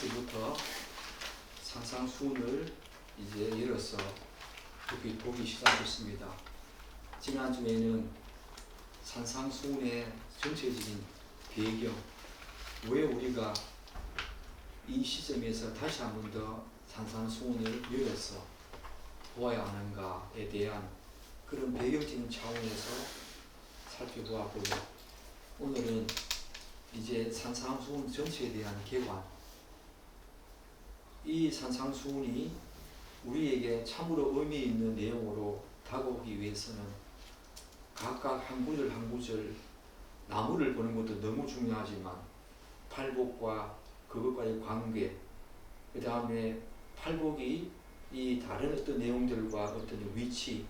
주부터 상상수훈을 이제 열어서 보기 시작했습니다. 지난주에는 상상수훈의 전체적인 배경, 왜 우리가 이 시점에서 다시 한 번 더 상상수훈을 열어서 보아야 하는가에 대한 그런 배경적인 차원에서 살펴보았고요. 오늘은 이제 산상수훈 전체에 대한 개관, 이 산상수훈이 우리에게 참으로 의미 있는 내용으로 다가오기 위해서는 각각 한 구절 한 구절 나무를 보는 것도 너무 중요하지만 팔복과 그것과의 관계, 그 다음에 팔복이 이 다른 어떤 내용들과 어떤 위치,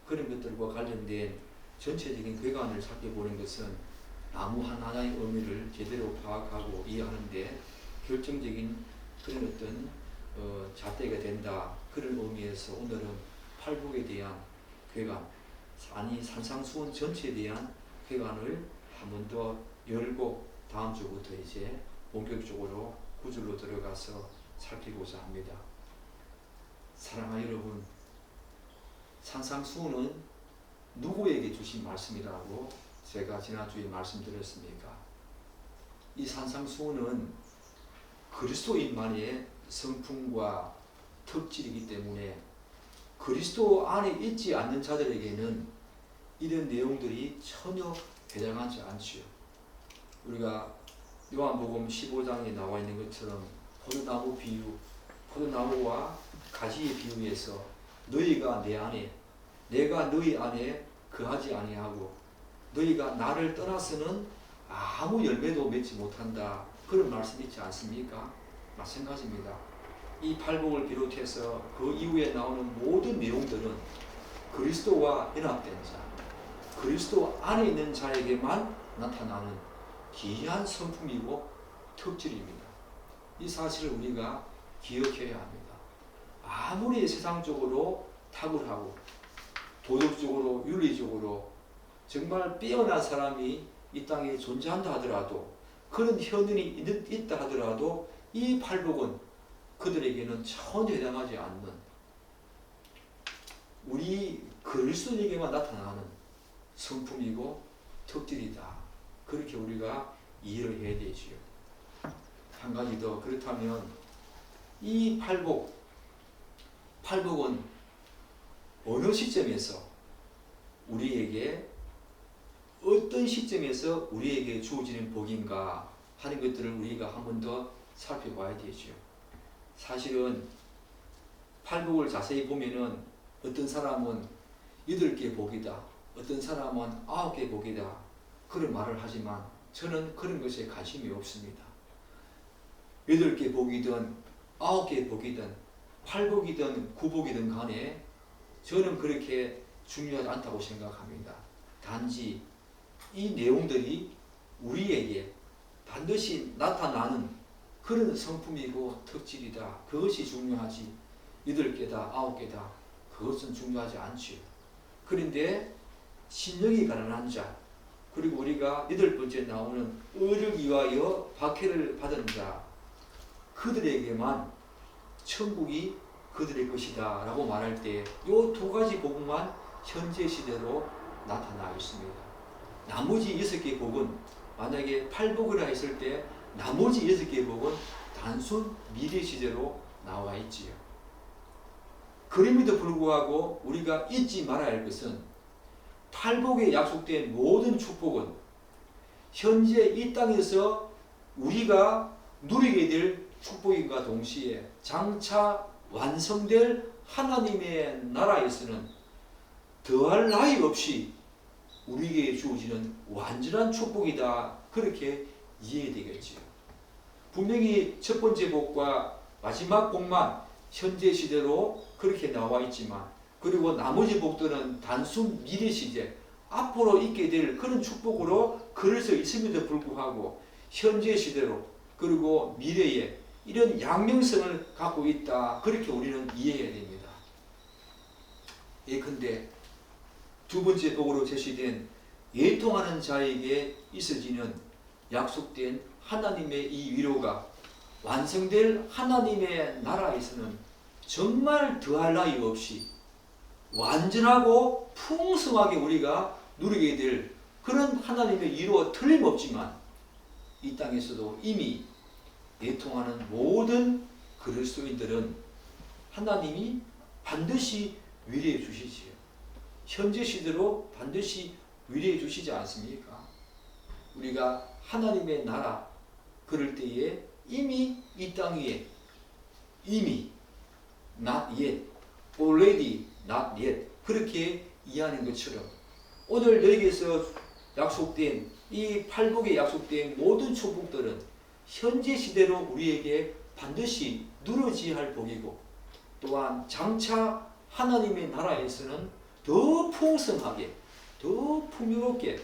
그런 것들과 관련된 전체적인 괴관을 살펴보는 것은 나무 하나하나의 의미를 제대로 파악하고 이해하는데 결정적인 그런 어떤 잣대가 된다. 그런 의미에서 오늘은 팔복에 대한 괴관, 아니 산상수훈 전체에 대한 괴관을 한 번 더 열고 다음 주부터 이제 본격적으로 구절로 들어가서 살피고자 합니다. 사랑하는 여러분, 산상수훈은 누구에게 주신 말씀이라고 제가 지난주에 말씀드렸습니까? 이 산상수훈은 그리스도인만의 성품과 특질이기 때문에 그리스도 안에 있지 않는 자들에게는 이런 내용들이 전혀 해당하지 않지요. 우리가 요한복음 15장에 나와 있는 것처럼 포도나무 비유, 포도나무와 가지의 비유에서 너희가 내 안에, 내가 너희 안에 거하지 아니하고 너희가 나를 떠나서는 아무 열매도 맺지 못한다. 그런 말씀 있지 않습니까? 마찬가지입니다. 이 팔복을 비롯해서 그 이후에 나오는 모든 내용들은 그리스도와 연합된 자, 그리스도 안에 있는 자에게만 나타나는 귀한 성품이고 특질입니다. 이 사실을 우리가 기억해야 합니다. 아무리 세상적으로 탁월하고 도덕적으로 윤리적으로 정말 뛰어난 사람이 이 땅에 존재한다 하더라도, 그런 현인이 있다 하더라도 이 팔복은 그들에게는 전혀 해당하지 않는 우리 그리스도에게만 나타나는 성품이고 특질이다. 그렇게 우리가 이해를 해야 되지요. 한 가지 더, 그렇다면 이 팔복은 어느 시점에서 우리에게, 어떤 시점에서 우리에게 주어지는 복인가 하는 것들을 우리가 한 번 더 살펴봐야 되죠. 사실은 팔복을 자세히 보면은 어떤 사람은 8개 복이다, 어떤 사람은 9개 복이다, 그런 말을 하지만 저는 그런 것에 관심이 없습니다. 8개 복이든 9개 복이든 8복이든 9복이든 간에 저는 그렇게 중요하지 않다고 생각합니다. 단지 이 내용들이 우리에게 반드시 나타나는 그런 성품이고 특질이다. 그것이 중요하지 8개다 9개다 그것은 중요하지 않지요. 그런데 신령이 가난한 자, 그리고 우리가 8번째 나오는 의를 위하여 박해를 받은 자, 그들에게만 천국이 그들의 것이다 라고 말할 때 이 2가지 복만 현재 시대로 나타나 있습니다. 나머지 6개 복은, 만약에 8복이라 했을 때 나머지 6개 복은 단순 미래 시대로 나와 있지요. 그럼에도 불구하고 우리가 잊지 말아야 할 것은 팔복에 약속된 모든 축복은 현재 이 땅에서 우리가 누리게 될 축복인과 동시에 장차 완성될 하나님의 나라에서는 더할 나위 없이 우리에게 주어지는 완전한 축복이다. 그렇게 이해되겠지요. 분명히 첫 번째 복과 마지막 복만 현재 시대로 그렇게 나와 있지만, 그리고 나머지 복들은 단순 미래 시제, 앞으로 있게 될 그런 축복으로 그려져 있음에도 불구하고 현재 시대로 그리고 미래에 이런 양면성을 갖고 있다. 그렇게 우리는 이해해야 됩니다. 예컨대 2번째 복으로 제시된 예통하는 자에게 있어지는 약속된 하나님의 이 위로가 완성될 하나님의 나라에서는 정말 더할 나위 없이 완전하고 풍성하게 우리가 누리게 될 그런 하나님의 의로 틀림없지만 이 땅에서도 이미 내통하는 모든 그리스도인들은 하나님이 반드시 위로해 주시지요. 현재 시대로 반드시 위로해 주시지 않습니까? 우리가 하나님의 나라 그럴 때에 이미 이 땅 위에 이미 not yet, already not yet 그렇게 이해하는 것처럼 오늘 너에게서 약속된 이 팔복에 약속된 모든 축복들은 현재 시대로 우리에게 반드시 누려져야 할 복이고 또한 장차 하나님의 나라에서는 더 풍성하게 더 풍요롭게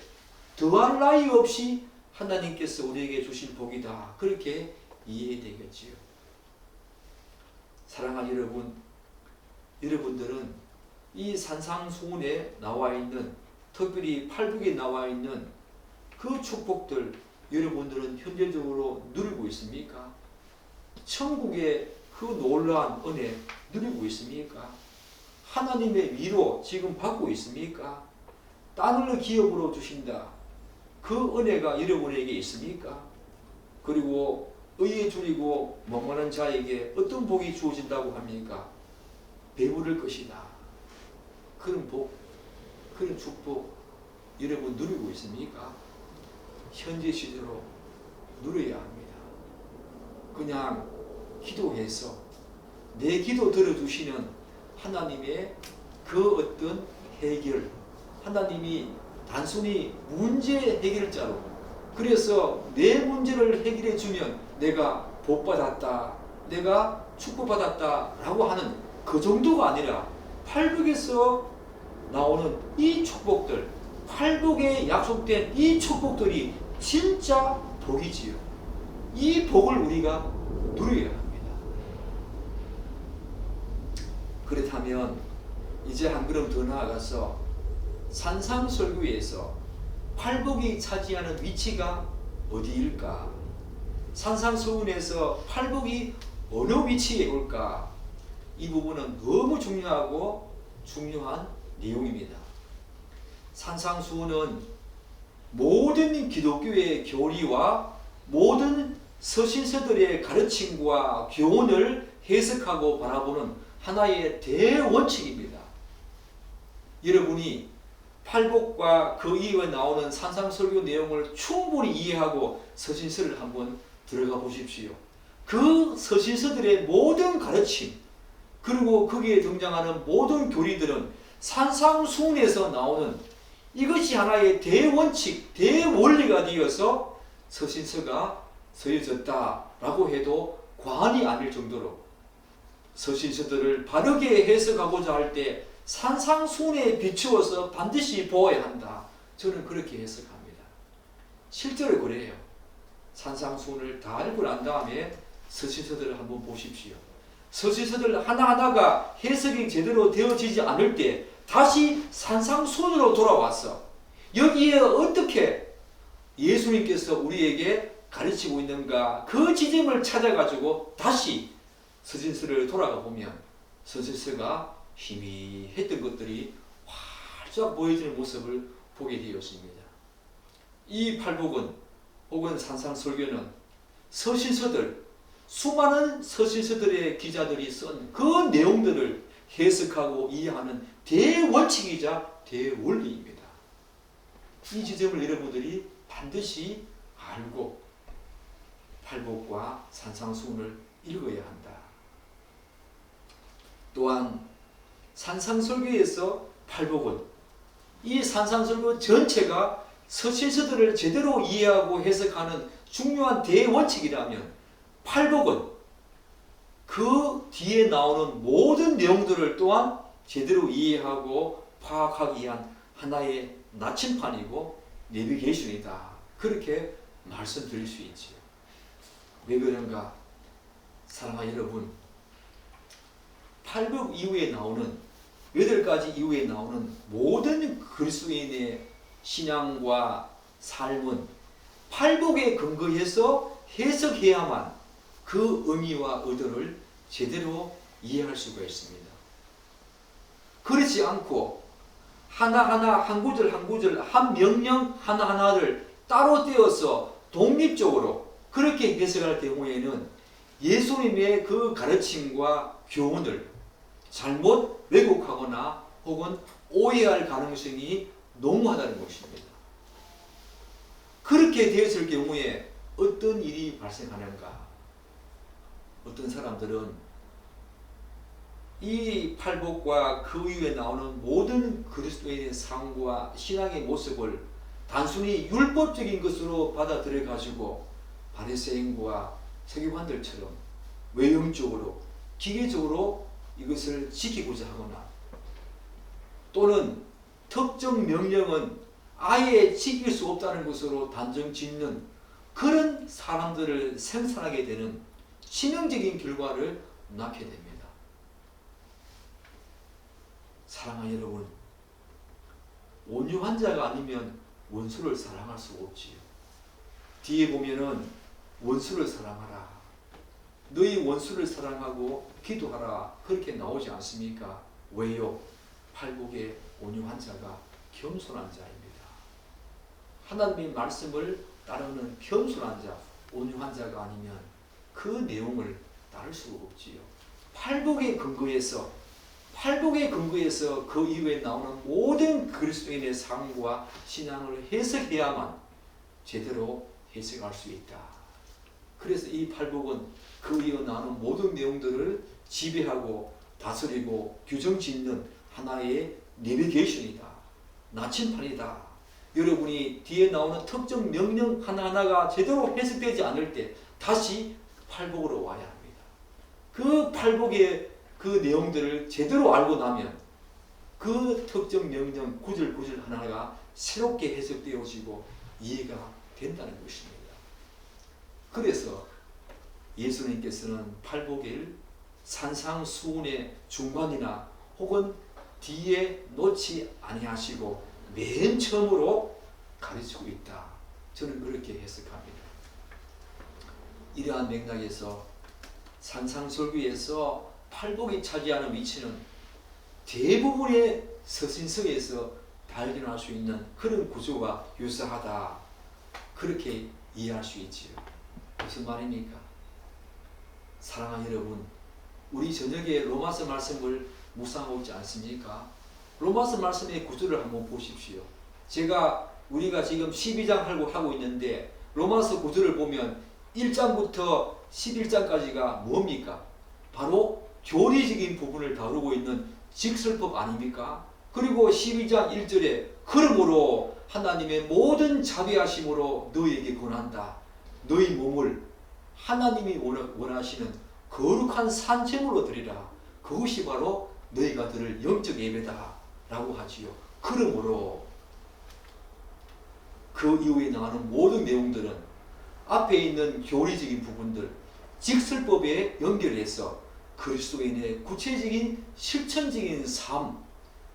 더할 나위 없이 하나님께서 우리에게 주신 복이다. 그렇게 이해되겠지요. 사랑하는 여러분, 여러분들은 이 산상수훈에 나와 있는 특별히 팔복에 나와 있는 그 축복들 여러분들은 현재적으로 누리고 있습니까? 천국의 그 놀라운 은혜 누리고 있습니까? 하나님의 위로 지금 받고 있습니까? 땅을 기업으로 주신다. 그 은혜가 여러분에게 있습니까? 그리고 의에 줄이고 멍하는 자에게 어떤 복이 주어진다고 합니까? 배부를 것이다. 그런 복, 그런 축복 여러분 누리고 있습니까? 현재 시대로 누려야 합니다. 그냥 기도해서 내 기도 들어주시는 하나님의 그 어떤 해결, 하나님이 단순히 문제 해결자로 그래서 내 문제를 해결해 주면 내가 복받았다, 내가 축복받았다 라고 하는 그 정도가 아니라 팔복에서 나오는 이 축복들, 팔복에 약속된 이 축복들이 진짜 복이지요. 이 복을 우리가 누려야 합니다. 그렇다면 이제 한 걸음 더 나아가서 산상설교에서 팔복이 차지하는 위치가 어디일까? 산상서훈에서 팔복이 어느 위치에 올까? 이 부분은 너무 중요하고 중요한 내용입니다. 산상수훈은 모든 기독교의 교리와 모든 서신서들의 가르침과 교훈을 해석하고 바라보는 하나의 대원칙입니다. 여러분이 팔복과 그 이후에 나오는 산상설교 내용을 충분히 이해하고 서신서를 한번 들어가 보십시오. 그 서신서들의 모든 가르침 그리고 거기에 등장하는 모든 교리들은 산상수훈에서 나오는 이것이 하나의 대원칙, 대원리가 되어서 서신서가 쓰여졌다라고 해도 과언이 아닐 정도로 서신서들을 바르게 해석하고자 할 때 산상수훈에 비추어서 반드시 보아야 한다. 저는 그렇게 해석합니다. 실제로 그래요. 산상수훈을 다 알고 난 다음에 서신서들을 한번 보십시오. 서신서들 하나하나가 해석이 제대로 되어지지 않을 때 다시 산상수훈으로 돌아왔어. 여기에 어떻게 예수님께서 우리에게 가르치고 있는가 그 지점을 찾아가지고 다시 서신서를 돌아가 보면 서신서가 희미했던 것들이 활짝 보여지는 모습을 보게 되었습니다. 이 팔복은 혹은 산상설교는 서신서들 수많은 서신서들의 기자들이 쓴 그 내용들을 해석하고 이해하는 대원칙이자 대원리입니다. 이 지점을 여러분들이 반드시 알고 팔복과 산상수훈을 읽어야 한다. 또한 산상설교에서 팔복은 이 산상설교 전체가 서신서들을 제대로 이해하고 해석하는 중요한 대원칙이라면 팔복은 그 뒤에 나오는 모든 내용들을 또한 제대로 이해하고 파악하기 위한 하나의 나침판이고 내비게이션이다. 그렇게 말씀드릴 수 있지요. 왜 그런가? 사랑하는 여러분, 팔복 이후에 나오는 8가지 이후에 나오는 모든 그리스도인의 신앙과 삶은 팔복에 근거해서 해석해야만 그 의미와 의도를 제대로 이해할 수가 있습니다. 그렇지 않고 하나하나 한 구절 한 구절 한 명령 하나하나를 따로 떼어서 독립적으로 그렇게 해석할 경우에는 예수님의 그 가르침과 교훈을 잘못 왜곡하거나 혹은 오해할 가능성이 너무하다는 것입니다. 그렇게 되었을 경우에 어떤 일이 발생하는가? 어떤 사람들은 이 팔복과 그 이후에 나오는 모든 그리스도인의 삶과 신앙의 모습을 단순히 율법적인 것으로 받아들여 가지고 바리새인과 서기관들처럼 외형적으로 기계적으로 이것을 지키고자 하거나 또는 특정 명령은 아예 지킬 수 없다는 것으로 단정 짓는 그런 사람들을 생산하게 되는 치명적인 결과를 낳게 됩니다. 사랑하는 여러분, 온유한 자가 아니면 원수를 사랑할 수 없지요. 뒤에 보면은 원수를 사랑하라, 너희 원수를 사랑하고 기도하라, 그렇게 나오지 않습니까? 왜요? 팔복의 온유한 자가 겸손한 자입니다. 하나님의 말씀을 따르는 겸손한 자, 온유한 자가 아니면 그 내용을 따를 수 없지요. 팔복의 근거에서 그 이후에 나오는 모든 그리스도인의 삶과 신앙을 해석해야만 제대로 해석할 수 있다. 그래서 이 팔복은 그 이후 나오는 모든 내용들을 지배하고 다스리고 규정짓는 하나의 내비게이션이다. 나침판이다. 여러분이 뒤에 나오는 특정 명령 하나하나가 제대로 해석되지 않을 때 다시 팔복으로 와야 합니다. 그 팔복의 그 내용들을 제대로 알고 나면 그 특정 명령 구절 하나가 새롭게 해석되어지고 이해가 된다는 것입니다. 그래서 예수님께서는 팔복을 산상수훈의 중간이나 혹은 뒤에 놓지 아니하시고 맨 처음으로 가르치고 있다. 저는 그렇게 해석합니다. 이러한 맥락에서 산상설교에서 팔복이 차지하는 위치는 대부분의 서신서에서 발견할 수 있는 그런 구조와 유사하다. 그렇게 이해할 수 있지요. 무슨 말입니까? 사랑하는 여러분, 우리 저녁에 로마서 말씀을 묵상하고 있지 않습니까? 로마서 말씀의 구조를 한번 보십시오. 우리가 지금 12장 하고 있는데 로마서 구조를 보면 1장부터 11장까지가 뭡니까? 바로 교리적인 부분을 다루고 있는 직설법 아닙니까? 그리고 12장 1절에 그러므로 하나님의 모든 자비하심으로 너희에게 권한다. 너희 몸을 하나님이 원하시는 거룩한 산제물로 드리라. 그것이 바로 너희가 드릴 영적 예배다 라고 하지요. 그러므로 그 이후에 나가는 모든 내용들은 앞에 있는 교리적인 부분들 직설법에 연결해서 그리스도인의 구체적인 실천적인 삶,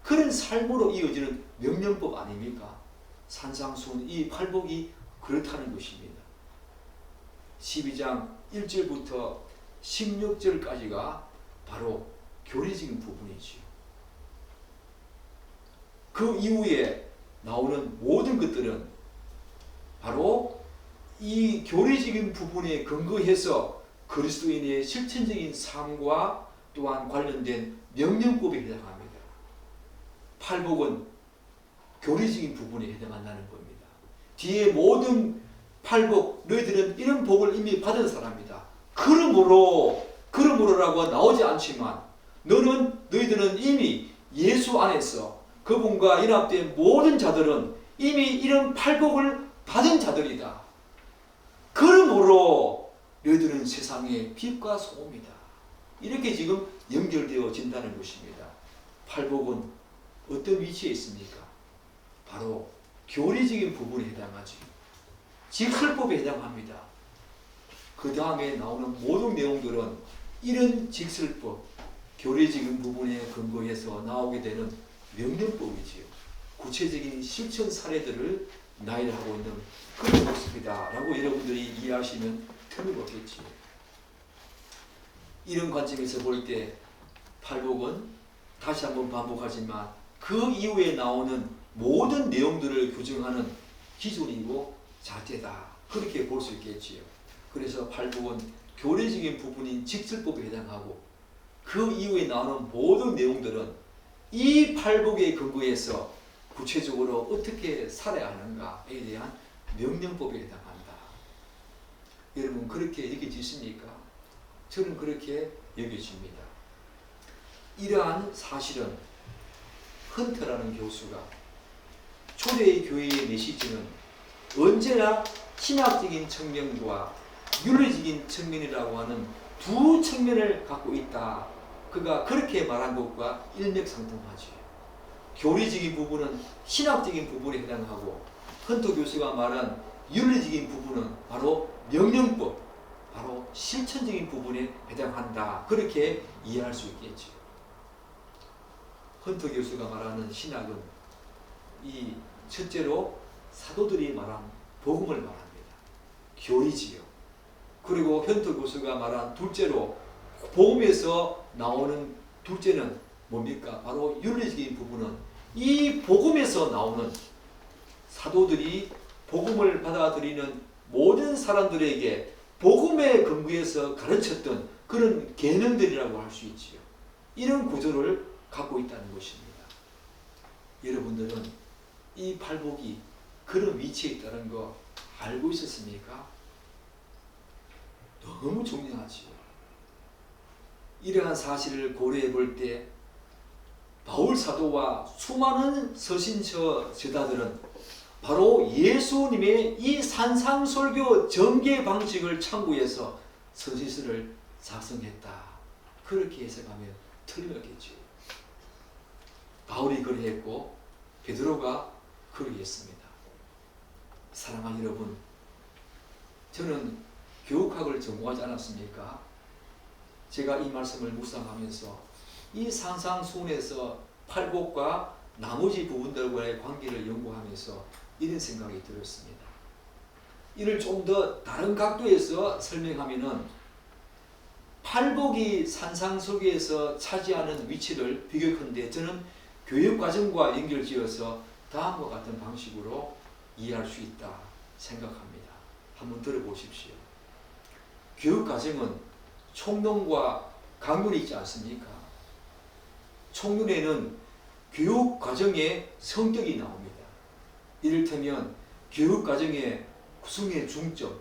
그런 삶으로 이어지는 명령법 아닙니까? 산상수훈 이 팔복이 그렇다는 것입니다. 12장 1절부터 16절까지가 바로 교리적인 부분이지요. 그 이후에 나오는 모든 것들은 바로 이 교리적인 부분에 근거해서 그리스도인의 실천적인 삶과 또한 관련된 명령법에 해당합니다. 팔복은 교리적인 부분에 해당한다는 겁니다. 뒤에 모든 팔복, 너희들은 이런 복을 이미 받은 사람이다. 그러므로라고 나오지 않지만 너희들은 이미 예수 안에서 그분과 연합된 모든 자들은 이미 이런 팔복을 받은 자들이다. 그러므로 너희들은 세상의 빛과 소금이다. 이렇게 지금 연결되어진다는 것입니다. 팔복은 어떤 위치에 있습니까? 바로 교리적인 부분에 해당하지. 직설법에 해당합니다. 그 다음에 나오는 모든 내용들은 이런 직설법, 교리적인 부분에 근거해서 나오게 되는 명령법이지요. 구체적인 실천 사례들을 나열하고 있는 그런 모습이다 라고 여러분들이 이해하시면 틀림없겠지요. 이런 관점에서 볼 때 팔복은 다시 한번 반복하지만 그 이후에 나오는 모든 내용들을 규정하는 기준이고 잣대다. 그렇게 볼 수 있겠지요. 그래서 팔복은 교리적인 부분인 직설법에 해당하고 그 이후에 나오는 모든 내용들은 이 팔복에 근거해서 구체적으로 어떻게 살아야 하는가에 대한 명령법에 해당한다. 여러분 그렇게 여겨지십니까? 저는 그렇게 여겨집니다. 이러한 사실은 헌터라는 교수가 초대 교회의 메시지는 언제나 신학적인 측면과 윤리적인 측면이라고 하는 두 측면을 갖고 있다. 그가 그렇게 말한 것과 일맥상통하지. 교리적인 부분은 신학적인 부분에 해당하고 헌터 교수가 말한 윤리적인 부분은 바로 명령법, 바로 실천적인 부분에 해당한다. 그렇게 이해할 수 있겠죠. 헌터 교수가 말하는 신학은 이 첫째로 사도들이 말한 복음을 말합니다. 교리지요. 그리고 헌터 교수가 말한 둘째로 복음에서 나오는 둘째는 뭡니까? 바로 윤리적인 부분은 이 복음에서 나오는 사도들이 복음을 받아들이는 모든 사람들에게 복음에 근거해서 가르쳤던 그런 계명들이라고 할 수 있지요. 이런 구조를 갖고 있다는 것입니다. 여러분들은 이 팔복이 그런 위치에 있다는 거 알고 있었습니까? 너무 중요하지요. 이러한 사실을 고려해 볼 때 바울 사도와 수많은 서신서 저자들은 바로 예수님의 이 산상설교 전개 방식을 참고해서 서신서를 작성했다. 그렇게 해석하면 틀림없겠죠. 바울이 그러했고 베드로가 그러했습니다. 사랑하는 여러분, 저는 교육학을 전공하지 않았습니까? 제가 이 말씀을 묵상하면서 이 산상수훈에서 팔복과 나머지 부분들과의 관계를 연구하면서 이런 생각이 들었습니다. 이를 좀 더 다른 각도에서 설명하면은 팔복이 산상설교에서 차지하는 위치를 비교컨대 저는 교육과정과 연결지어서 다음과 같은 방식으로 이해할 수 있다 생각합니다. 한번 들어보십시오. 교육과정은 총론과 강론이 있지 않습니까? 총론에는 교육과정의 성격이 나옵니다. 이를테면 교육과정의 구성의 중점,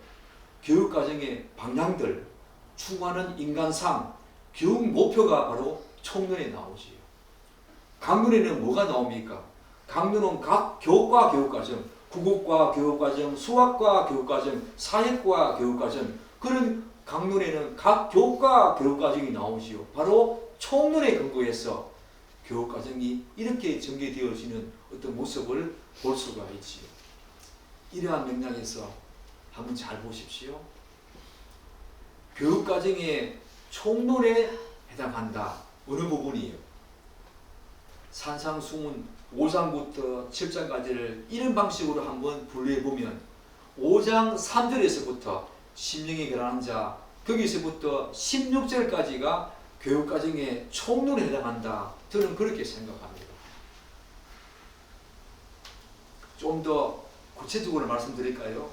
교육과정의 방향들, 추구하는 인간상, 교육 목표가 바로 총론에 나오지요. 강론에는 뭐가 나옵니까? 강론은 각 교과 교육과정, 국어과 교육과정, 수학과 교육과정, 사회과 교육과정, 그런 강론에는 각 교과 교육과정이 나오지요. 바로 총론에 근거해서 교육과정이 이렇게 전개되어지는 어떤 모습을 볼 수가 있지요. 이러한 맥락에서 한번 잘 보십시오. 교육과정의 총론에 해당한다. 어느 부분이에요? 산상수훈 5장부터 7장까지를 이런 방식으로 한번 분류해보면 5장 3절에서부터 심령에 결혼한 자, 거기서부터 16절까지가 교육과정의 총론에 해당한다. 저는 그렇게 생각합니다. 좀 더 구체적으로 말씀드릴까요?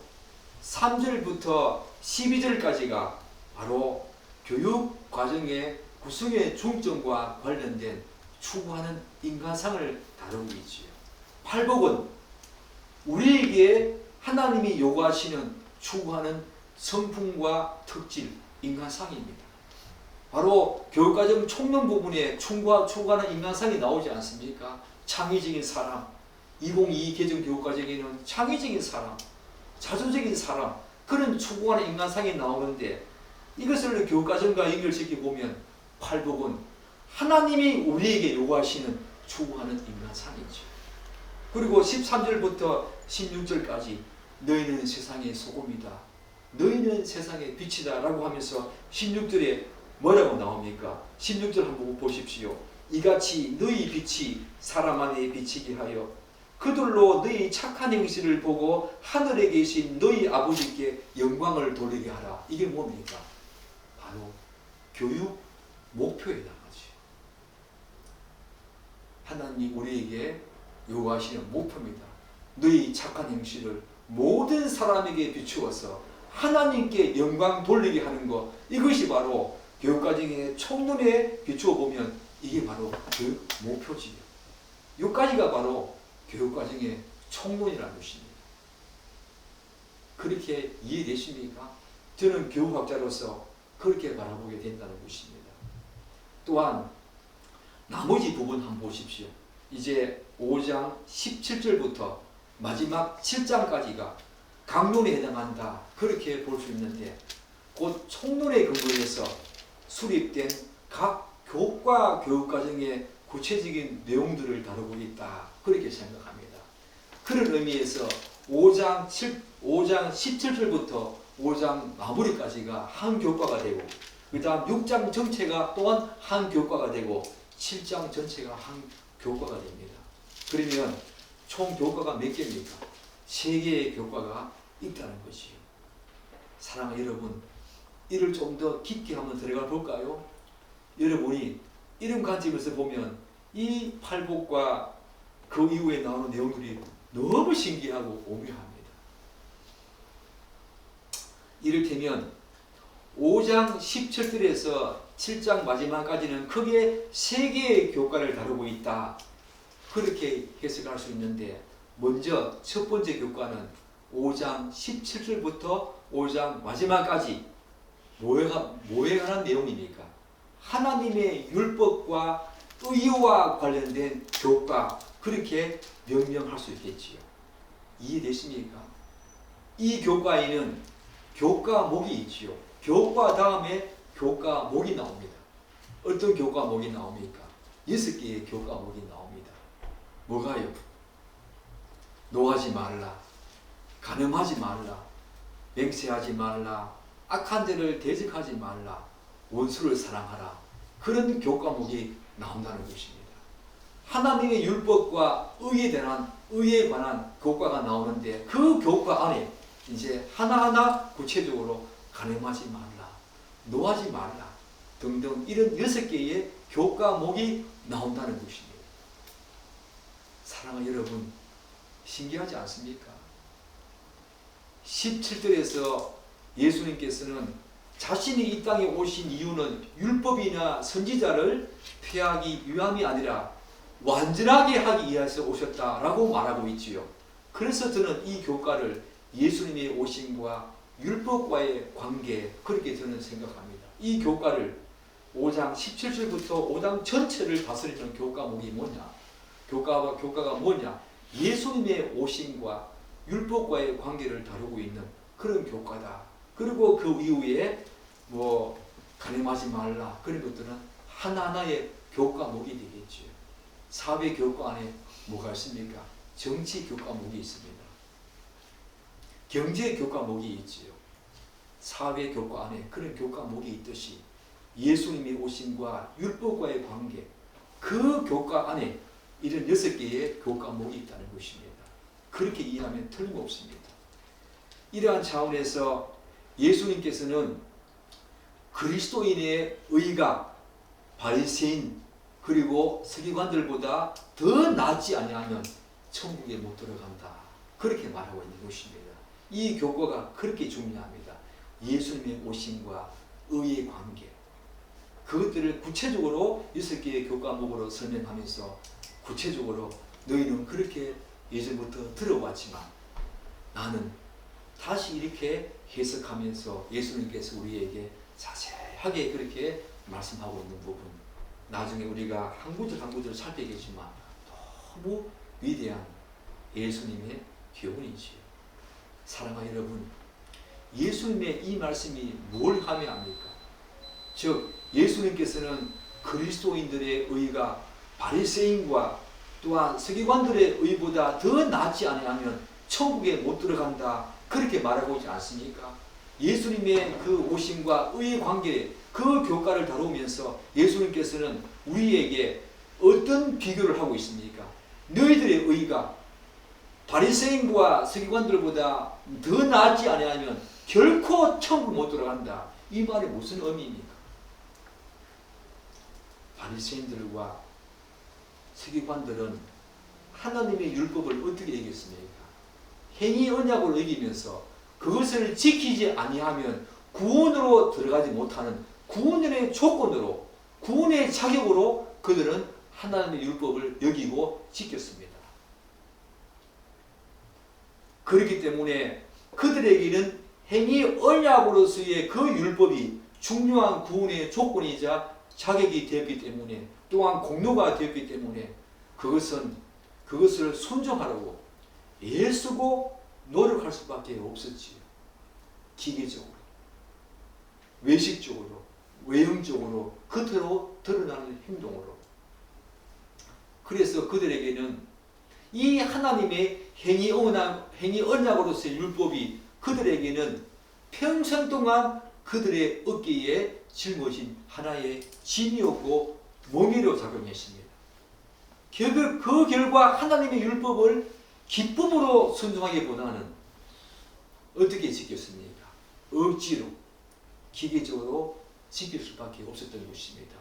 3절부터 12절까지가 바로 교육과정의 구성의 중점과 관련된 추구하는 인간상을 다루고 있지요. 팔복은 우리에게 하나님이 요구하시는 추구하는 성품과 특질, 인간상입니다. 바로 교육과정 총론 부분에 추구하는 인간상이 나오지 않습니까? 창의적인 사람, 2022 개정 교육과정에는 창의적인 사람, 자조적인 사람, 그런 추구하는 인간상이 나오는데 이것을 교육과정과 연결시켜보면 팔복은 하나님이 우리에게 요구하시는 추구하는 인간상이죠. 그리고 13절부터 16절까지 너희는 세상의 소금이다. 너희는 세상의 빛이다 라고 하면서 16절에 뭐라고 나옵니까? 16절 한번 보십시오. 이같이 너희 빛이 사람 안에 비치게 하여 그들로 너희 착한 행실을 보고 하늘에 계신 너희 아버지께 영광을 돌리게 하라. 이게 뭡니까? 바로 교육 목표에 해당하지. 하나님이 우리에게 요구하시는 목표입니다. 너희 착한 행실을 모든 사람에게 비추어서 하나님께 영광 돌리게 하는 것, 이것이 바로 교육과정의 총론에 비추어 보면 이게 바로 그 목표지요. 여기까지가 바로 교육과정의 총론이라는 것입니다. 그렇게 이해되십니까? 저는 교육학자로서 그렇게 바라보게 된다는 것입니다. 또한 나머지 부분 한번 보십시오. 이제 5장 17절부터 마지막 7장까지가 강론에 해당한다, 그렇게 볼 수 있는데, 곧 총론에 근거해서 수립된 각 교과 교육과정의 구체적인 내용들을 다루고 있다, 그렇게 생각합니다. 그런 의미에서 5장 17절부터 5장 마무리까지가 한 교과가 되고, 그 다음 6장 전체가 또한 한 교과가 되고, 7장 전체가 한 교과가 됩니다. 그러면 총 교과가 몇 개입니까? 3개의 교과가 있다는 것이요. 사랑하는 여러분, 이를 좀 더 깊게 한번 들어가 볼까요? 여러분이 이런 관점에서 보면 이 팔복과 그 이후에 나오는 내용들이 너무 신기하고 오묘합니다. 이를테면 5장 17절에서 7장 마지막까지는 크게 3개의 교과를 다루고 있다, 그렇게 해석할 수 있는데, 먼저 첫 번째 교과는 5장 17절부터 5장 마지막까지 뭐에 관한 내용입니까? 하나님의 율법과 의와 관련된 교과, 그렇게 명명할 수 있겠지요. 이해되십니까? 이 교과에는 교과목이 있지요. 교과 다음에 교과목이 나옵니다. 어떤 교과목이 나옵니까? 6개의 교과목이 나옵니다. 뭐가요? 노하지 말라, 간음하지 말라, 맹세하지 말라, 악한 자를 대적하지 말라, 원수를 사랑하라, 그런 교과목이 나온다는 것입니다. 하나님의 율법과 의에 관한 교과가 나오는데, 그 교과 안에 이제 하나하나 구체적으로 간음하지 말라, 노하지 말라 등등 이런 6개의 교과목이 나온다는 것입니다. 사랑하는 여러분, 신기하지 않습니까? 17절에서 예수님께서는 자신이 이 땅에 오신 이유는 율법이나 선지자를 폐하기 위함이 아니라 완전하게 하기 위해서 오셨다라고 말하고 있지요. 그래서 저는 이 교과를 예수님의 오심과 율법과의 관계, 그렇게 저는 생각합니다. 이 교과를 5장 17절부터 5장 전체를 다스리는 교과목이 뭐냐? 교과가 뭐냐? 예수님의 오심과 율법과의 관계를 다루고 있는 그런 교과다. 그리고 그 이후에 간음하지 말라, 그런 것들은 하나하나의 교과목이 되겠죠. 사회 교과 안에 뭐가 있습니까? 정치 교과목이 있습니다. 경제 교과목이 있지요. 사회 교과 안에 그런 교과목이 있듯이 예수님의 오심과 율법과의 관계, 그 교과 안에 이런 6개의 교과목이 있다는 것입니다. 그렇게 이해하면 틀림없습니다. 이러한 차원에서 예수님께서는 그리스도인의 의가 바리새인 그리고 서기관들보다 더 낫지 아니하면 천국에 못 들어간다, 그렇게 말하고 있는 것입니다. 이 교과가 그렇게 중요합니다. 예수님의 오심과 의의 관계, 그것들을 구체적으로 6개의 교과목으로 설명하면서 구체적으로 너희는 그렇게 예전부터 들어왔지만 나는 다시 이렇게 해석하면서 예수님께서 우리에게 자세하게 그렇게 말씀하고 있는 부분, 나중에 우리가 한 구절 한 구절 살피겠지만 너무 위대한 예수님의 교훈이지요. 사랑하는 여러분, 예수님의 이 말씀이 뭘 함의합니까? 즉 예수님께서는 그리스도인들의 의가 바리새인과 또한 서기관들의 의보다 더 낫지 아니하면 천국에 못 들어간다, 그렇게 말하고 있지 않습니까? 예수님의 그 오심과 의의 관계, 그 교과를 다루면서 예수님께서는 우리에게 어떤 비교를 하고 있습니까? 너희들의 의가 바리새인과 서기관들보다 더 낫지 아니하면 결코 천국 못 들어간다. 이 말이 무슨 의미입니까? 바리새인들과 서기관들은 하나님의 율법을 어떻게 여겼습니까? 행위 언약으로 여기면서 그것을 지키지 아니하면 구원으로 들어가지 못하는 구원의 조건으로, 구원의 자격으로 그들은 하나님의 율법을 여기고 지켰습니다. 그렇기 때문에 그들에게는 행위 언약으로서의 그 율법이 중요한 구원의 조건이자 자격이 되었기 때문에, 또한 공로가 되었기 때문에 그것을 순종하라고 애쓰고 노력할 수밖에 없었지요. 기계적으로, 외식적으로, 외형적으로, 겉으로 드러나는 행동으로. 그래서 그들에게는 이 하나님의 행위 언약으로서의 율법이 그들에게는 평생 동안 그들의 어깨에 짊어진 하나의 짐이었고 몽이로 작용했습니다. 그 결과 하나님의 율법을 기쁨으로 순종하기보다는 어떻게 지켰습니까? 억지로, 기계적으로 지킬 수밖에 없었던 것입니다.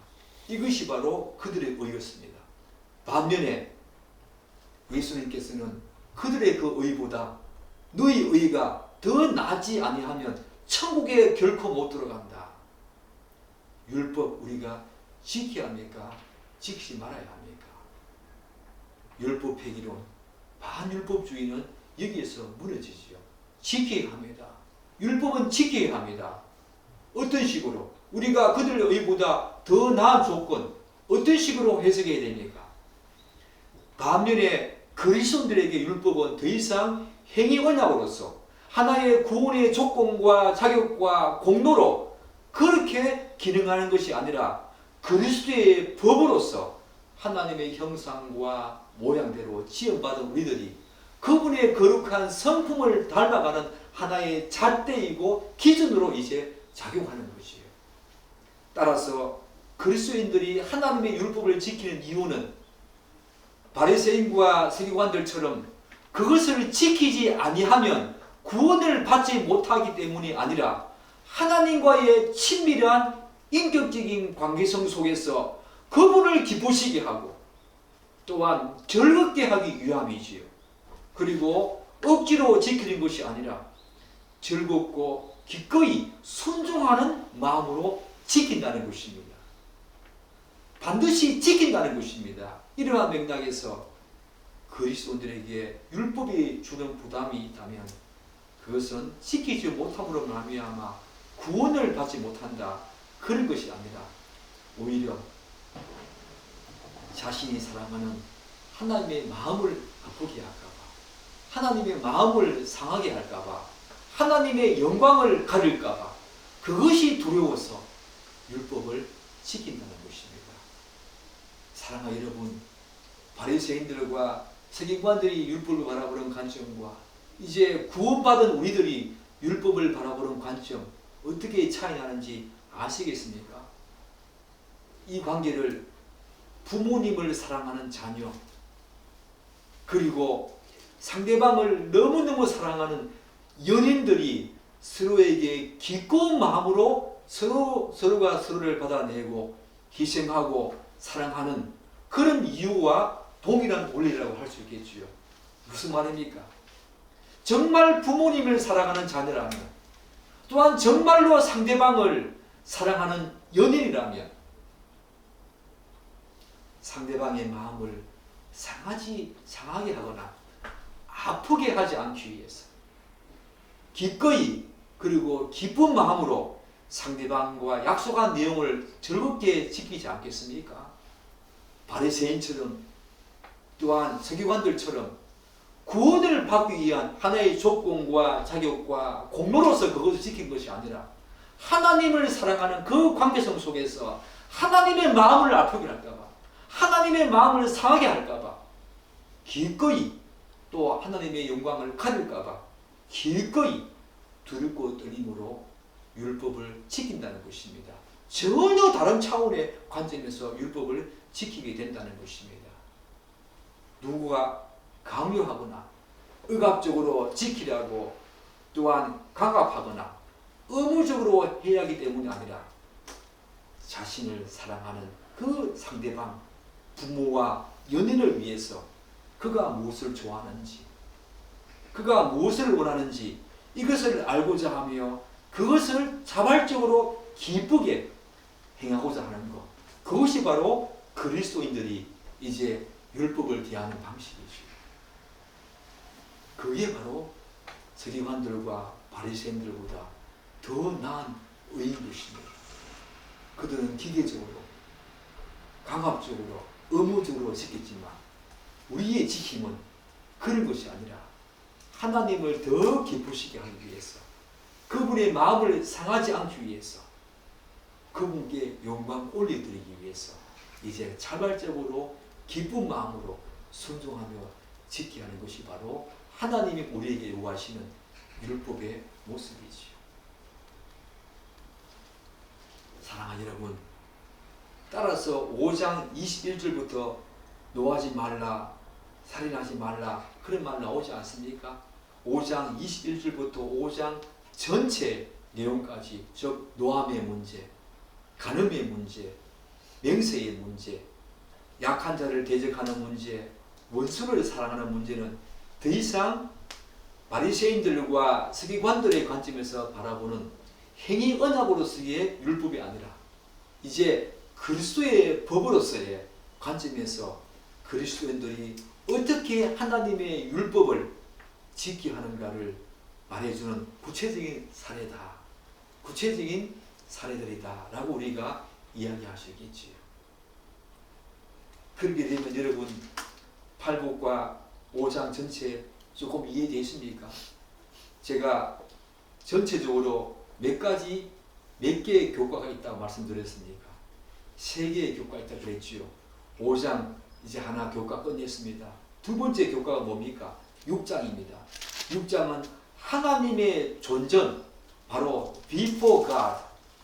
이것이 바로 그들의 의였습니다. 반면에 예수님께서는 그들의 그 의보다 너희 의가 더 나지 아니하면 천국에 결코 못 들어간다. 율법 우리가 지켜야 합니까? 지키지 말아야 합니까? 율법 폐기론, 반율법주의는 여기에서 무너지지요. 지켜야 합니다. 율법은 지켜야 합니다. 어떤 식으로? 우리가 그들의 의보다 더 나은 조건, 어떤 식으로 해석해야 됩니까? 반면에 그리스도인들에게 율법은 더 이상 행위 언약으로서 하나의 구원의 조건과 자격과 공로로 그렇게 기능하는 것이 아니라 그리스도의 법으로서 하나님의 형상과 모양대로 지음받은 우리들이 그분의 거룩한 성품을 닮아가는 하나의 잣대이고 기준으로 이제 작용하는 것이에요. 따라서 그리스도인들이 하나님의 율법을 지키는 이유는 바리새인과 서기관들처럼 그것을 지키지 아니하면 구원을 받지 못하기 때문이 아니라 하나님과의 친밀한 인격적인 관계성 속에서 그분을 기쁘시게 하고 또한 즐겁게 하기 위함이지요. 그리고 억지로 지키는 것이 아니라 즐겁고 기꺼이 순종하는 마음으로 지킨다는 것입니다. 반드시 지킨다는 것입니다. 이러한 맥락에서 그리스도인들에게 율법이 주는 부담이 있다면 그것은 지키지 못함으로 말미암아 구원을 받지 못한다, 그런 것이 아니라 오히려 자신이 사랑하는 하나님의 마음을 아프게 할까봐, 하나님의 마음을 상하게 할까봐, 하나님의 영광을 가릴까봐 그것이 두려워서 율법을 지킨다는 것입니다. 사랑하는 여러분, 바리새인들과 서기관들이 율법을 바라보는 관점과 이제 구원받은 우리들이 율법을 바라보는 관점 어떻게 차이 나는지 아시겠습니까? 이 관계를 부모님을 사랑하는 자녀, 그리고 상대방을 너무너무 사랑하는 연인들이 서로에게 기꺼운 마음으로 서로가 서로를 받아내고 희생하고 사랑하는 그런 이유와 동일한 원리라고 할 수 있겠지요. 무슨 말입니까? 정말 부모님을 사랑하는 자녀라면, 또한 정말로 상대방을 사랑하는 연인이라면 상대방의 마음을 상하게 하거나 아프게 하지 않기 위해서 기꺼이 그리고 기쁜 마음으로 상대방과 약속한 내용을 즐겁게 지키지 않겠습니까? 바리새인처럼 또한 서기관들처럼 구원을 받기 위한 하나의 조건과 자격과 공로로서 그것을 지킨 것이 아니라 하나님을 사랑하는 그 관계성 속에서 하나님의 마음을 아프게 할까봐, 하나님의 마음을 상하게 할까봐 기꺼이, 또 하나님의 영광을 가릴까봐 기꺼이 두렵고 떨림으로 율법을 지킨다는 것입니다. 전혀 다른 차원의 관점에서 율법을 지키게 된다는 것입니다. 누구가 강요하거나 억압적으로 지키려고 또한 강압하거나 의무적으로 해야 하기 때문이 아니라 자신을 사랑하는 그 상대방, 부모와 연인을 위해서 그가 무엇을 좋아하는지, 그가 무엇을 원하는지 이것을 알고자 하며 그것을 자발적으로 기쁘게 행하고자 하는 것, 그것이 바로 그리스도인들이 이제 율법을 대하는 방식이죠. 그게 바로 서기관들과 바리새인들보다 더 나은 의인 것입니다. 그들은 기계적으로, 강압적으로, 의무적으로 지켰지만 우리의 지킴은 그런 것이 아니라 하나님을 더 기쁘시게 하기 위해서, 그분의 마음을 상하지 않기 위해서, 그분께 영광 올려드리기 위해서 이제 자발적으로 기쁜 마음으로 순종하며 지켜야 하는 것이 바로 하나님이 우리에게 요구하시는 율법의 모습이지요. 사랑하는 여러분, 따라서 5장 21절부터 노하지 말라, 살인하지 말라 그런 말 나오지 않습니까? 5장 21절부터 5장 전체 내용까지, 즉 노함의 문제, 간음의 문제, 맹세의 문제, 약한 자를 대적하는 문제, 원수를 사랑하는 문제는 더 이상 바리새인들과 서기관들의 관점에서 바라보는 행위 언약으로서의 율법이 아니라 이제 그리스도의 법으로서의 관점에서 그리스도인들이 어떻게 하나님의 율법을 지켜야 하는가를 말해주는 구체적인 사례다, 구체적인 사례들이다 라고 우리가 이야기할 수 있겠지요. 그렇게 되면 여러분, 팔복과 5장 전체 조금 이해되십니까? 제가 전체적으로 몇 개의 교과가 있다고 말씀드렸습니까? 3개의 교과가 있다고 그랬지요. 5장 이제 하나 교과 끝냈습니다. 두 번째 교과가 뭡니까? 6장입니다. 6장은 하나님의 존전, 바로 before God,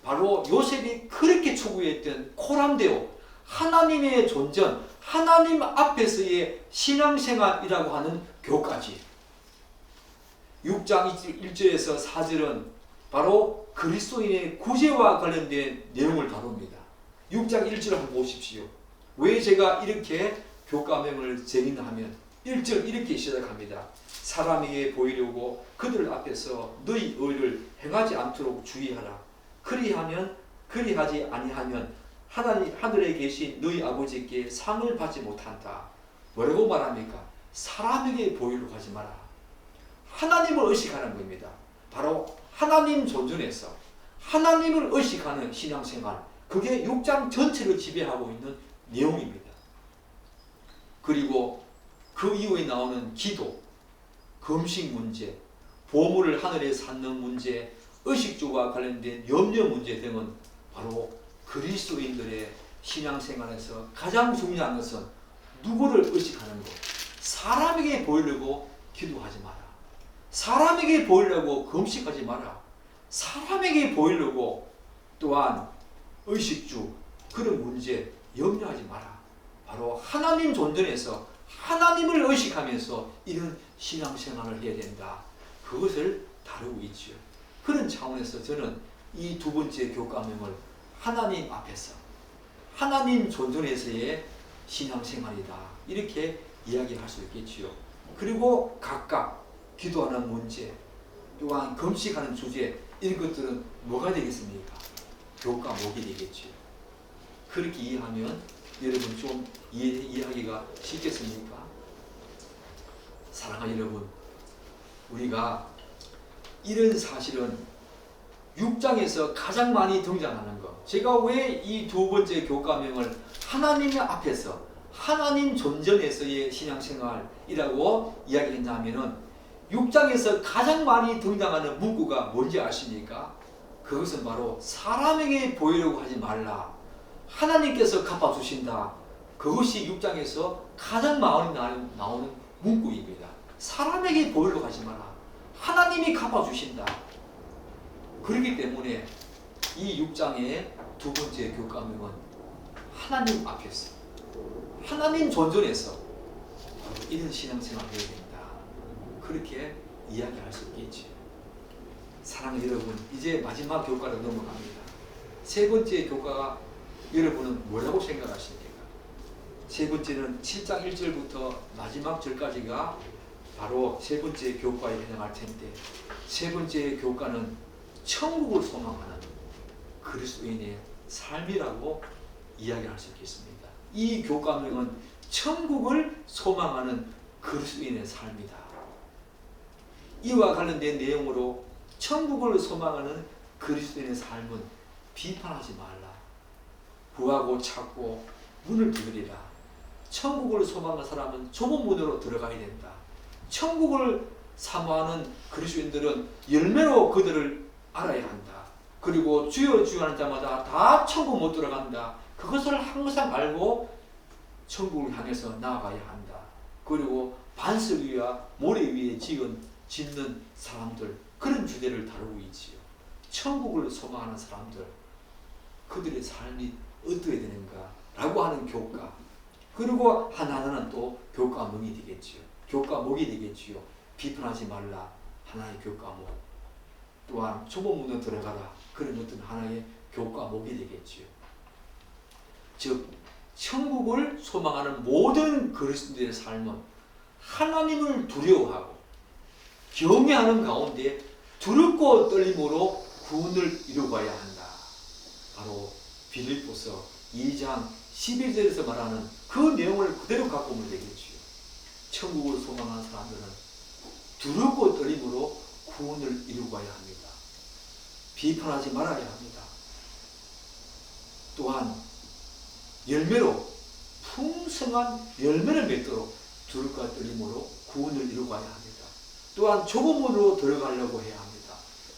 바로 요셉이 그렇게 추구했던 코람데오, 하나님의 존전, 하나님 앞에서의 신앙생활이라고 하는 교까지. 6장 1절에서 4절은 바로 그리스도인의 구제와 관련된 내용을 다룹니다. 6장 1절을 한번 보십시오. 왜 제가 이렇게 교과명을 정의하면 1절 이렇게 시작합니다. 사람에게 보이려고 그들 앞에서 너희 의를 행하지 않도록 주의하라. 그리하지 아니하면 하늘에 계신 너희 아버지께 상을 받지 못한다. 뭐라고 말합니까? 사람에게 보이려고 하지 마라. 하나님을 의식하는 겁니다. 바로 하나님 존중에서 하나님을 의식하는 신앙생활, 그게 6장 전체를 지배하고 있는 내용입니다. 그리고 그 이후에 나오는 기도, 금식 문제, 보물을 하늘에 쌓는 문제, 의식주와 관련된 염려 문제 등은 바로 그리스도인들의 신앙생활에서 가장 중요한 것은 누구를 의식하는 것, 사람에게 보이려고 기도하지 마라. 사람에게 보이려고 금식하지 마라. 사람에게 보이려고 또한 의식주, 그런 문제 염려하지 마라. 바로 하나님 존전에서 하나님을 의식하면서 이런 신앙생활을 해야 된다. 그것을 다루고 있죠. 그런 차원에서 저는 이 두 번째 교과명을 하나님 앞에서 하나님 존전에서의 신앙생활이다, 이렇게 이야기할 수 있겠지요. 그리고 각각 기도하는 문제, 또한 금식하는 주제, 이런 것들은 뭐가 되겠습니까? 교과목이 되겠지요. 그렇게 이해하면 여러분 좀 이해하기가 쉽겠습니까? 사랑하는 여러분, 우리가 이런 사실은 6장에서 가장 많이 등장하는 것, 제가 왜 이 두 번째 교과명을 하나님 앞에서 하나님 존전에서의 신앙생활이라고 이야기했냐면은 6장에서 가장 많이 등장하는 문구가 뭔지 아십니까? 그것은 바로 사람에게 보이려고 하지 말라. 하나님께서 갚아주신다. 그것이 6장에서 가장 많이 나오는 문구입니다. 사람에게 보이려고 하지 마라. 하나님이 갚아주신다. 그렇기 때문에 이 6장의 두 번째 교과명은 하나님 앞에서, 하나님 존전에서 이런 신앙생활을 해야 된다. 그렇게 이야기할 수 있겠지. 사랑하는 여러분, 이제 마지막 교과로 넘어갑니다. 세 번째 교과가 여러분은 뭐라고 생각하십니까? 세 번째는 7장 1절부터 마지막 절까지가 바로 세 번째 교과에 해당할 텐데, 세 번째 교과는 천국을 소망하는 그리스도인의 삶이라고 이야기할 수 있겠습니다. 이 교과명은 천국을 소망하는 그리스도인의 삶이다. 이와 관련된 내용으로 천국을 소망하는 그리스도인의 삶은 비판하지 말라. 구하고 찾고 문을 두드리라. 천국을 소망하는 사람은 좁은 문으로 들어가야 된다. 천국을 사모하는 그리스도인들은 열매로 그들을 알아야 한다. 그리고 주여 주여 하는 자마다 다 천국 못 들어간다. 그것을 항상 알고 천국을 향해서 나아가야 한다. 그리고 반석 위와 모래 위에 짓는 사람들, 그런 주제를 다루고 있지요. 천국을 소망하는 사람들, 그들의 삶이 어떻게 되는가 라고 하는 교과, 그리고 하나하나는 또 교과목이 되겠지요. 교과목이 되겠지요. 비판하지 말라, 하나의 교과목. 또한 좁은 문으로 들어가라, 그런 어떤 하나의 교과목이 되겠지요. 즉 천국을 소망하는 모든 그리스도인의 삶은 하나님을 두려워하고 경외하는 가운데 두렵고 떨림으로 구원을 이루어가야 한다. 바로 빌립보서 2장 11절에서 말하는 그 내용을 그대로 갖고 오면 되겠지요. 천국을 소망하는 사람들은 두렵고 떨림으로 구원을 이루어가야 합니다. 비판하지 말아야 합니다. 또한 열매로, 풍성한 열매를 맺도록 두렵고 떨림으로 구원을 이루어가야 합니다. 또한 좁은 문으로 들어가려고 해야 합니다.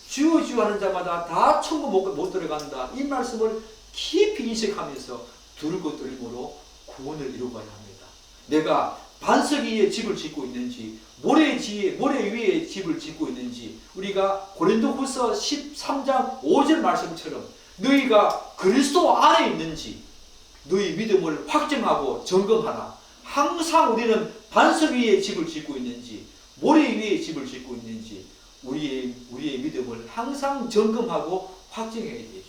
주여 주여 하는 자마다 다 천국 못 들어간다. 이 말씀을 깊이 인식하면서 두렵고 떨림으로 구원을 이루어가야 합니다. 내가 반석 위에 집을 짓고 있는지, 모래 위에 집을 짓고 있는지, 우리가 고린도후서 13장 5절 말씀처럼 너희가 그리스도 안에 있는지 너희 믿음을 확증하고 점검하라. 항상 우리는 반석 위에 집을 짓고 있는지, 모래 위에 집을 짓고 있는지 우리의 믿음을 항상 점검하고 확증해야 되지요.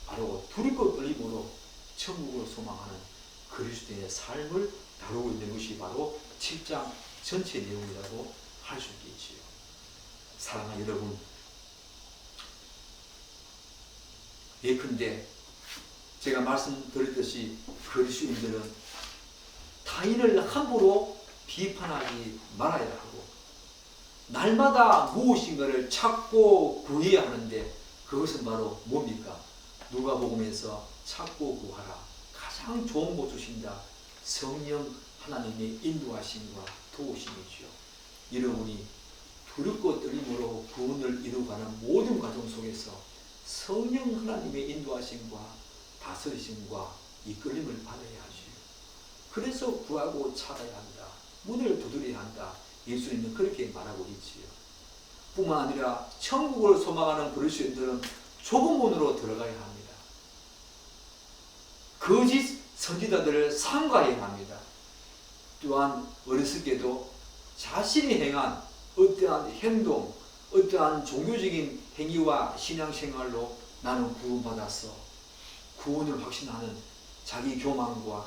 바로 두렵고 떨림으로 천국을 소망하는 그리스도인의 삶을 다루고 있는 것이 바로 7장 전체 내용이라고 할 수 있겠지요. 사랑하는 여러분, 예컨대 제가 말씀드렸듯이 그리스도인들은 타인을 함부로 비판하지 말아야 하고 날마다 무엇인가를 찾고 구해야 하는데, 그것은 바로 뭡니까? 누가복음에서 찾고 구하라. 가장 좋은 것 주신다. 성령 하나님의 인도하심과 도우심이죠. 여러분이 두렵고 떨림으로 구원을 이루어가는 모든 과정 속에서 성령 하나님의 인도하심과 다스리심과 이끌림을 받아야 하죠. 그래서 구하고 찾아야 한다. 문을 두드려야 한다. 예수님은 그렇게 말하고 있지요. 뿐만 아니라 천국을 소망하는 그리스도인들은 좁은 문으로 들어가야 합니다. 거짓 선지자들을 삼가해야 합니다. 또한 어리석게도 자신이 행한 어떠한 행동, 어떠한 종교적인 행위와 신앙생활로 나는 구원받았어, 구원을 확신하는 자기 교만과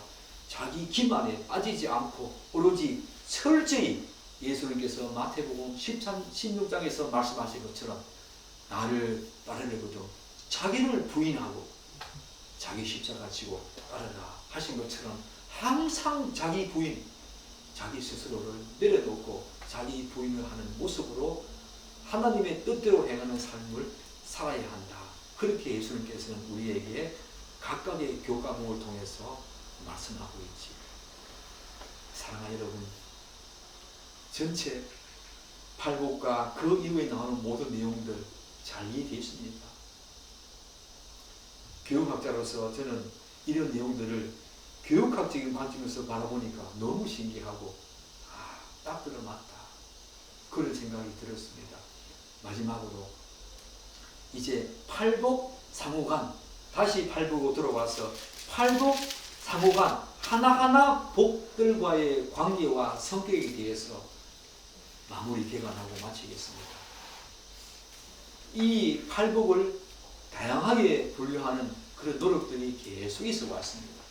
자기 기만에 빠지지 않고 오로지 철저히 예수님께서 마태복음 16장에서 말씀하신 것처럼 나를 따르려거든 자기를 부인하고 자기 십자가 지고 따르라 하신 것처럼 항상 자기 부인, 자기 스스로를 내려놓고 자기 부인을 하는 모습으로 하나님의 뜻대로 행하는 삶을 살아야 한다. 그렇게 예수님께서는 우리에게 각각의 교과목을 통해서 말씀하고 있지. 사랑하는 여러분, 전체 팔복과 그 이후에 나오는 모든 내용들 잘 이해되십니까? 교육학자로서 저는 이런 내용들을 교육학적인 관점에서 바라보니까 너무 신기하고 딱 들어맞다 그런 생각이 들었습니다. 마지막으로 이제 팔복 상호간, 다시 팔복으로 들어와서 팔복 상호간 하나하나 복들과의 관계와 성격에 대해서 마무리 개관하고 마치겠습니다. 이 팔복을 다양하게 분류하는 그런 노력들이 계속 있어 왔습니다.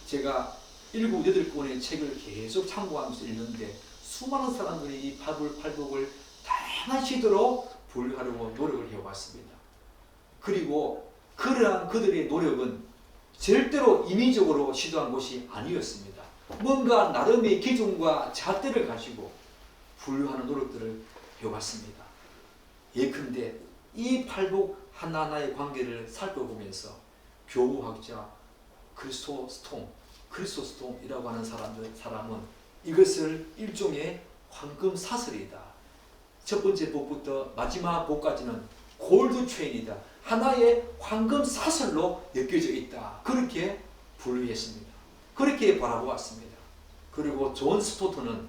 제가 7, 8권의 책을 계속 참고하면서 읽는데 수많은 사람들이 이 팔복을 다양한 시도로 분류하려고 노력을 해왔습니다. 그리고 그러한 그들의 노력은 절대로 인위적으로 시도한 것이 아니었습니다. 뭔가 나름의 기준과 잣대를 가지고 분류하는 노력들을 해왔습니다. 예컨대 이 팔복 하나하나의 관계를 살펴보면서 교우학자 크리소스톰이라고 하는 사람은 이것을 일종의 황금 사슬이다. 첫 번째 복부터 마지막 복까지는 골드 체인이다. 하나의 황금 사슬로 엮여져 있다. 그렇게 분류했습니다. 그렇게 바라보았습니다. 그리고 존 스토트는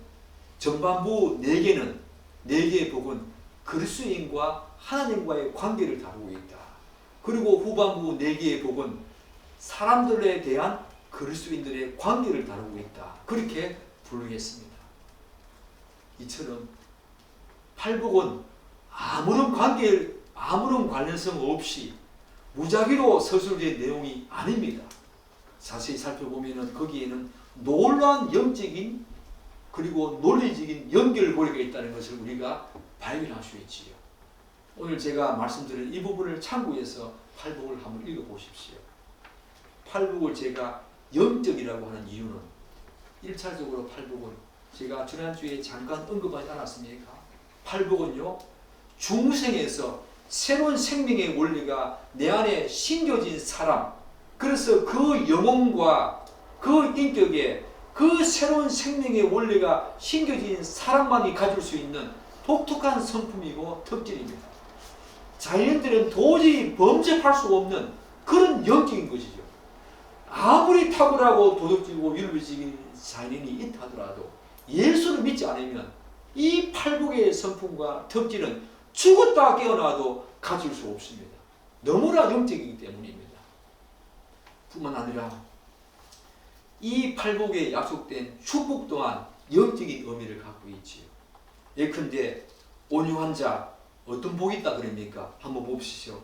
전반부 4개는 4개의 복은 그리스도인과 하나님과의 관계를 다루고 있다. 그리고 후반부 4개의 복은 사람들에 대한 그리스도인들의 관계를 다루고 있다. 그렇게 분류했습니다. 이처럼 팔복은 아무런 관련성 없이 무작위로 서술된 내용이 아닙니다. 자세히 살펴보면 거기에는 놀라운 영적인 그리고 논리적인 연결고리가 있다는 것을 우리가 발견할 수 있지요. 오늘 제가 말씀드린 이 부분을 참고해서 팔복을 한번 읽어보십시오. 팔복을 제가 영적이라고 하는 이유는 1차적으로 팔복은 제가 지난주에 잠깐 언급하지 않았습니까? 팔복은요, 중생에서 새로운 생명의 원리가 내 안에 심겨진 사람, 그래서 그 영혼과 그 인격에 그 새로운 생명의 원리가 심겨진 사람만이 가질 수 있는 독특한 성품이고 특질입니다. 자연인들은 도저히 범접할 수 없는 그런 영적인 것이죠. 아무리 탁월하고 도덕적이고 윤리적인 자연인이 있다 하더라도 예수를 믿지 않으면 이 팔복의 성품과 특질은 죽었다 깨어나도 가질 수 없습니다. 너무나 영적이기 때문입니다. 뿐만 아니라 이 팔복에 약속된 축복 또한 영적인 의미를 갖고 있지요. 예컨대 온유한 자, 어떤 복이 있다 그럽니까? 한번 보십시오.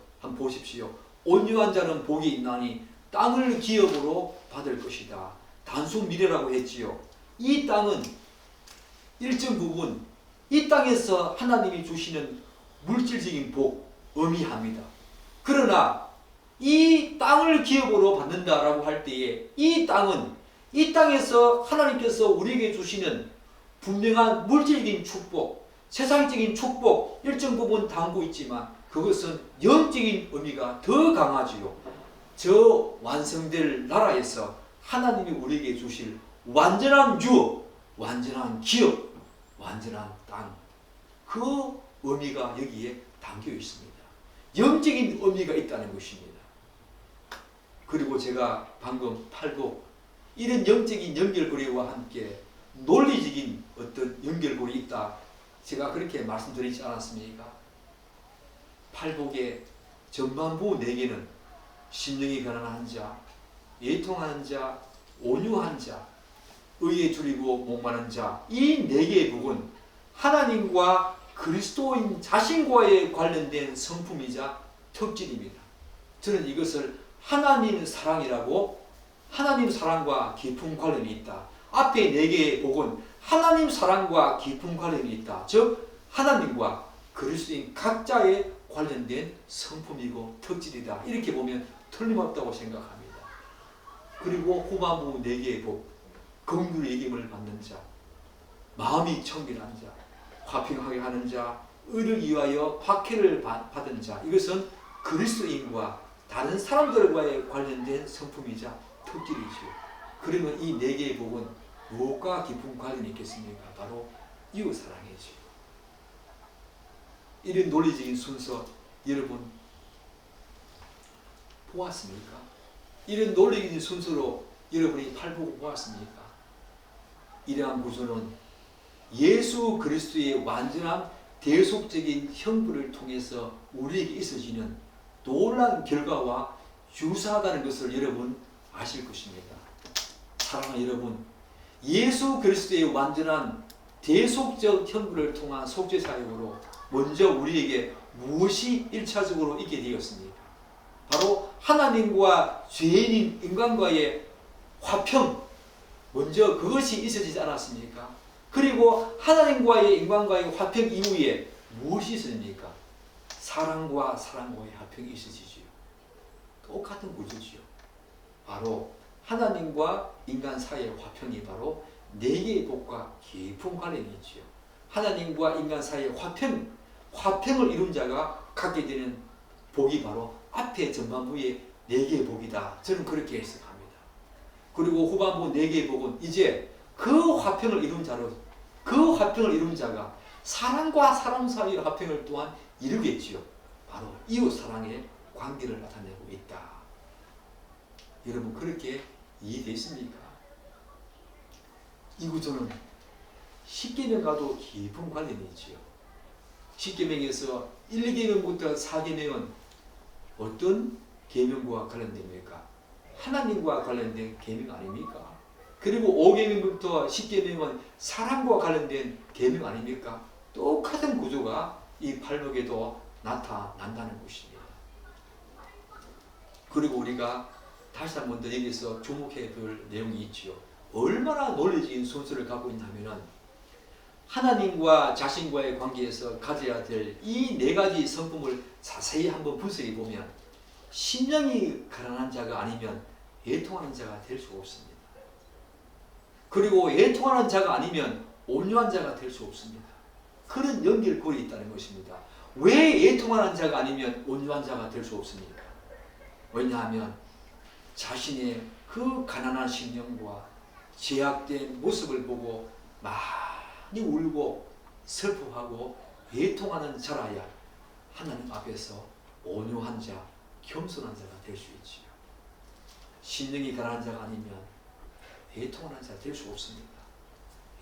온유한 자는 복이 있나니 땅을 기업으로 받을 것이다. 단순 미래라고 했지요. 이 땅은 일정 부분 이 땅에서 하나님이 주시는 물질적인 복 의미합니다. 그러나 이 땅을 기업으로 받는다라고 할 때에 이 땅은 이 땅에서 하나님께서 우리에게 주시는 분명한 물질적인 축복, 세상적인 축복 일정 부분 담고 있지만 그것은 영적인 의미가 더 강하지요. 저 완성될 나라에서 하나님이 우리에게 주실 완전한 유업, 완전한 기업, 완전한 땅, 그 의미가 여기에 담겨 있습니다. 영적인 의미가 있다는 것입니다. 그리고 제가 방금 팔복, 이런 영적인 연결고리와 함께 논리적인 어떤 연결고리 있다, 제가 그렇게 말씀드리지 않았습니까? 팔복의 전반부 4개는 심령이 가난한 자, 애통하는 자, 온유한 자, 의에 줄이고 목마른 자, 이 4개의 복은 하나님과 그리스도인 자신과의 관련된 성품이자 특질입니다. 저는 이것을 하나님 사랑이라고, 하나님 사랑과 깊은 관련이 있다. 앞에 4개의 복은 하나님 사랑과 깊은 관련이 있다. 즉 하나님과 그리스도인 각자의 관련된 성품이고 특질이다. 이렇게 보면 틀림없다고 생각합니다. 그리고 후반부 4개의 복, 긍휼의 이김을 받는 자, 마음이 청결한 자, 화평하게 하는 자, 의를 위하여 박해를 받은 자, 이것은 그리스도인과 다른 사람들과의 관련된 성품이자 특질이죠. 그러면 이 4개의 복은 무엇과 깊은 관련이 있겠습니까? 바로 이웃사랑이죠. 이런 논리적인 순서 여러분 보았습니까? 이런 논리적인 순서로 여러분이 팔복을 보았습니까? 이러한 구조는 예수 그리스도의 완전한 대속적인 형벌을 통해서 우리에게 있어지는 놀라운 결과와 유사하다는 것을 여러분 아실 것입니다. 사랑하는 여러분, 예수 그리스도의 완전한 대속적 형벌을 통한 속죄 사역으로 먼저 우리에게 무엇이 1차적으로 있게 되었습니까? 바로 하나님과 죄인인 인간과의 화평, 먼저 그것이 있어지지 않았습니까? 그리고 하나님과의 인간과의 화평 이후에 무엇이 있습니까? 사랑과 사랑과의 화평이 있어지지요. 똑같은 구조지요. 바로 하나님과 인간 사이의 화평이 바로 네 개의 복과 깊은 관련이 있지요. 하나님과 인간 사이의 화평을 이룬 자가 갖게 되는 복이 바로 앞에 전반부의 네 개의 복이다. 저는 그렇게 해석합니다. 그리고 후반부 네 개의 복은 이제 그 화평을 이룬 자가 사랑과 사랑 사이의 화평을 또한 이루겠지요. 바로 이웃 사랑의 관계를 나타내고 있다. 여러분 그렇게 이해되십니까? 이 구조는 십계명과도 깊은 관련이 있지요. 십계명에서 1계명부터 4계명은 어떤 계명과 관련됩니까? 하나님과 관련된 계명 아닙니까? 그리고 5계명부터 10계명은 사랑과 관련된 계명 아닙니까? 똑같은 구조가 이 팔복에도 나타난다는 것입니다. 그리고 우리가 다시 한 번 더 여기서 주목해 볼 내용이 있지요. 얼마나 논리적인 순서를 갖고 있냐면은 하나님과 자신과의 관계에서 가져야 될 이 네 가지 성품을 자세히 한번 분석해 보면 심령이 가난한 자가 아니면 애통하는 자가 될 수 없습니다. 그리고 애통하는 자가 아니면 온유한 자가 될 수 없습니다. 그런 연결고리 있다는 것입니다. 왜 애통하는 자가 아니면 온유한 자가 될 수 없습니까? 왜냐하면 자신의 그 가난한 심령과 제약된 모습을 보고 많이 울고 슬퍼하고 애통하는 자라야 하나님 앞에서 온유한 자, 겸손한 자가 될 수 있지요. 심령이 가난한 자가 아니면 애통하는 자가 될 수 없습니다.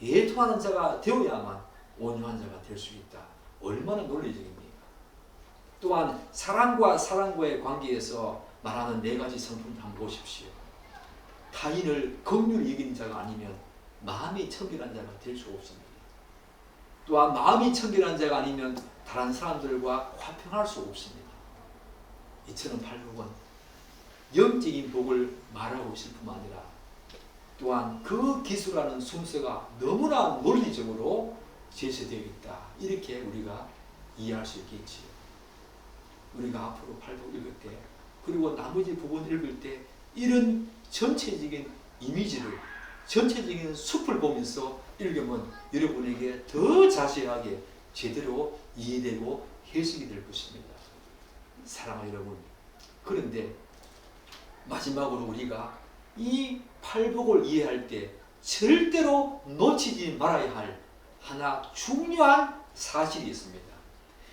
애통하는 자가 되어야만 온유한 자가 될 수 있다. 얼마나 논리적입니까? 또한 사랑과 사랑과의 관계에서 말하는 네 가지 성품을 한번 보십시오. 타인을 긍휼히 여기는 자가 아니면 마음이 청결한 자가 될 수 없습니다. 또한 마음이 청결한 자가 아니면 다른 사람들과 화평할 수 없습니다. 이처럼 팔복은 영적인 복을 말하고 있을 뿐만 아니라 또한 그 기술하는 순서가 너무나 논리적으로 제시되어 있다. 이렇게 우리가 이해할 수 있겠지요. 우리가 앞으로 팔복 읽을 때 그리고 나머지 부분 읽을 때 이런 전체적인 이미지를 전체적인 숲을 보면서 읽으면 여러분에게 더 자세하게 제대로 이해되고 해석이 될 것입니다. 사랑하는 여러분, 그런데 마지막으로 우리가 이 팔복을 이해할 때 절대로 놓치지 말아야 할 하나 중요한 사실이 있습니다.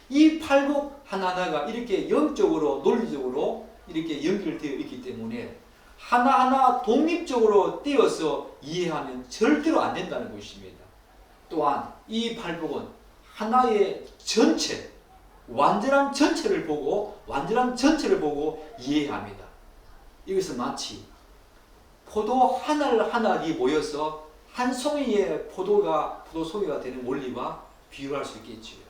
이 팔복 하나하나가 이렇게 영적으로 논리적으로 이렇게 연결되어 있기 때문에 하나하나 독립적으로 떼어서 이해하면 절대로 안 된다는 것입니다. 또한 이 팔복은 하나의 전체, 완전한 전체를 보고 이해합니다. 이것은 마치 포도 하나하나이 모여서 한 송이의 포도송이가 되는 원리와 비유할 수 있겠지요.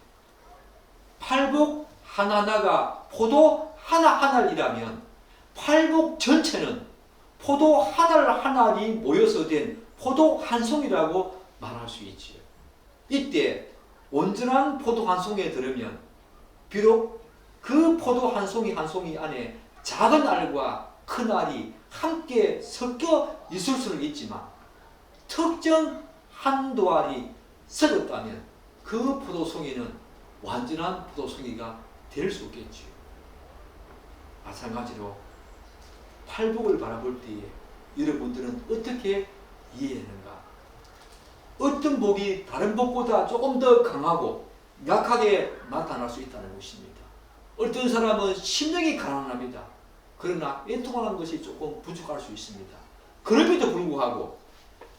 팔복 하나하나가 포도 하나하나이라면 팔복 전체는 포도 하나하나이 모여서 된 포도 한 송이라고 말할 수 있지요. 이때 온전한 포도 한 송이에 들으면 비록 그 포도 한 송이 안에 작은 알과 큰 알이 함께 섞여 있을 수는 있지만 특정 한두 알이 섞었다면 그 포도송이는 완전한 포도송이가 될 수 없겠지요. 마찬가지로 팔복을 바라볼 때에 여러분들은 어떻게 이해하는가? 어떤 복이 다른 복보다 조금 더 강하고 약하게 나타날 수 있다는 것입니다. 어떤 사람은 심령이 가난합니다. 그러나 애통하는 것이 조금 부족할 수 있습니다. 그럼에도 불구하고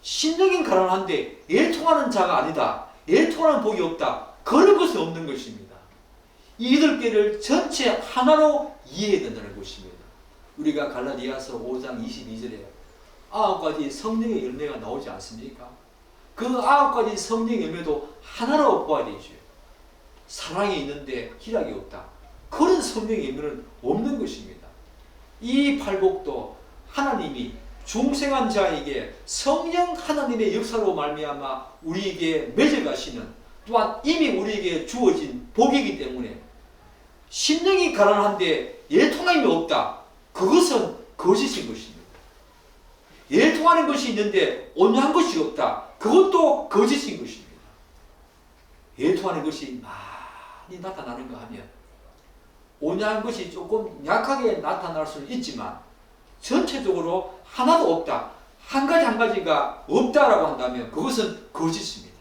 심령이 가난한데 애통하는 자가 아니다. 애통하는 복이 없다. 그런 것은 없는 것입니다. 이들 개를 전체 하나로 이해해야 된다는 것입니다. 우리가 갈라디아서 5장 22절에 9가지 성령의 열매가 나오지 않습니까? 그 9가지 성령의 열매도 하나로 보아야 되죠. 사랑이 있는데 희락이 없다. 그런 성령의 열매는 없는 것입니다. 이 팔복도 하나님이 중생한 자에게 성령 하나님의 역사로 말미암아 우리에게 맺어가시는, 또한 이미 우리에게 주어진 복이기 때문에 심령이 가난한데 예통함이 없다. 그것은 거짓인 것입니다. 예통하는 것이 있는데 온유한 것이 없다. 그것도 거짓인 것입니다. 예통하는 것이 많이 나타나는가 하면 온유한 것이 조금 약하게 나타날 수는 있지만 전체적으로 하나도 없다. 한 가지 한 가지가 없다라고 한다면 그것은 거짓입니다.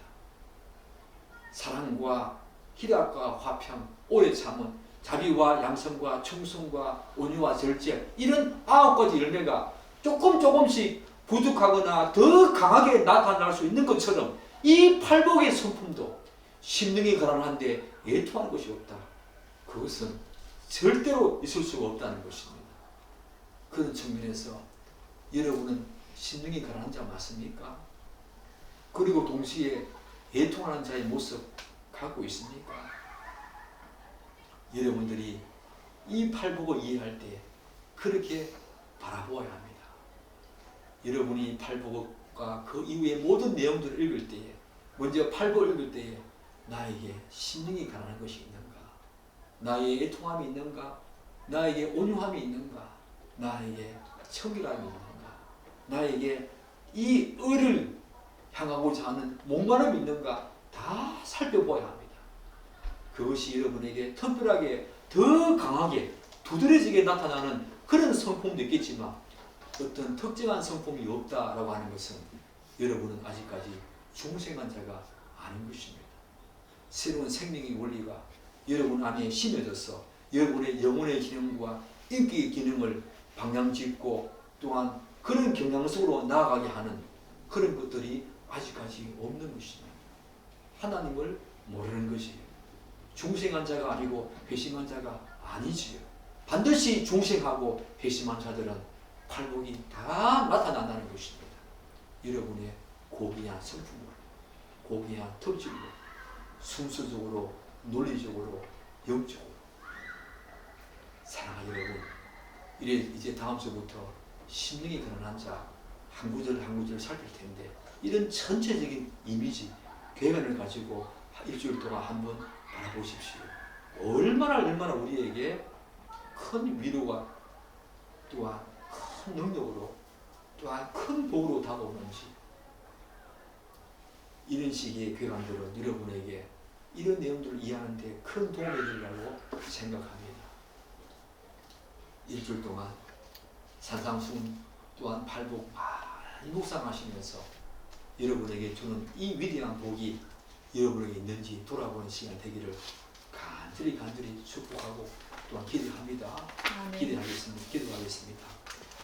사랑과 희락과 화평, 오래 참음, 자비와 양성과 충성과 온유와 절제, 이런 9가지 열매가 조금씩 부족하거나 더 강하게 나타날 수 있는 것처럼 이 팔복의 성품도 심령이 가난한데 애통하는 것이 없다. 그것은 절대로 있을 수가 없다는 것입니다. 그런 측면에서 여러분은 심령이 가난한 자 맞습니까? 그리고 동시에 애통하는 자의 모습 갖고 있습니까? 여러분들이 이 팔복을 이해할 때 그렇게 바라보아야 합니다. 여러분이 팔복과 그 이후의 모든 내용들을 읽을 때에, 먼저 팔복을 읽을 때에 나에게 심령이 가난한 것이 있는가? 나에게 애통함이 있는가? 나에게 온유함이 있는가? 나에게 청결함이 있는가? 나에게 이 의를 향하고자 하는 목마름이 있는가? 다 살펴보아야 합니다. 그것이 여러분에게 특별하게 더 강하게 두드러지게 나타나는 그런 성품도 있겠지만 어떤 특정한 성품이 없다라고 하는 것은 여러분은 아직까지 중생한 자가 아닌 것입니다. 새로운 생명의 원리가 여러분 안에 심어져서 여러분의 영혼의 기능과 인격의 기능을 방향짓고 또한 그런 경향 속으로 나아가게 하는 그런 것들이 아직까지 없는 것입니다. 하나님을 모르는 것이에요. 중생한 자가 아니고 회심한 자가 아니지요. 반드시 중생하고 회심한 자들은 팔복이 다 나타난다는 것입니다. 여러분의 고귀한 성품으로, 고귀한 특질로, 순수적으로, 논리적으로, 영적으로. 사랑하는 여러분, 이제 다음 주부터 심령이 가난한 자 한 구절 한 구절 살필 텐데 이런 전체적인 이미지, 개관을 가지고 일주일 동안 한번 바라보십시오. 얼마나 우리에게 큰 위로가 또한 큰 능력으로 또한 큰 복으로 다가오는지, 이런 식의 괴관들은 여러분에게 이런 내용들을 이해하는 데 큰 도움이 되리라고 생각합니다. 일주일 동안 산상순 또한 팔복 많이 묵상하시면서 여러분에게 주는 이 위대한 복이 여러분에게 있는지 돌아보는 시간 되기를 간절히 축복하고 또한 기대합니다. 아멘. 기도하겠습니다.